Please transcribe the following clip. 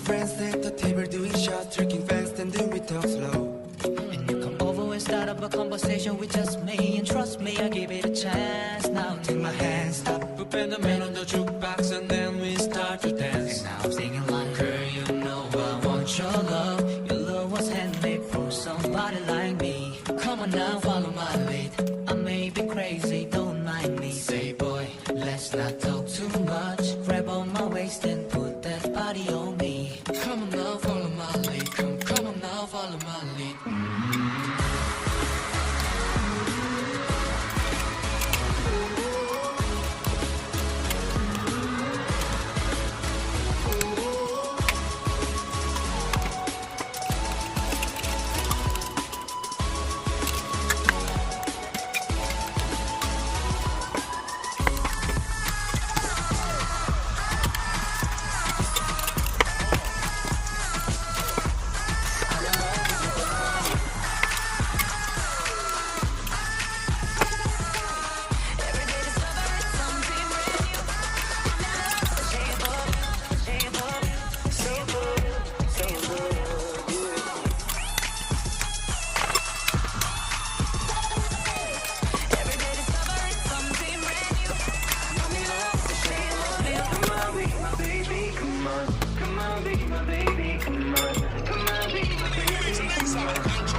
friends at the table doing shots, drinking fast, and then we talk slow. And you come over and start up a conversation with just me. And trust me, I give it a chance. Now take my hand, stop, put the man on the jukebox, and then we start to dance. And now I'm singing like, girl, you know I want your love. Your love was handmade for somebody like me. Come on now, follow my lead. I may be crazy, don't mind me. Say boy, let's not talk too much. Grab on my waist and put that body on me. Come on now, follow my lead. Come on now, follow my lead. Come on, be my baby, come on, be my baby, come on.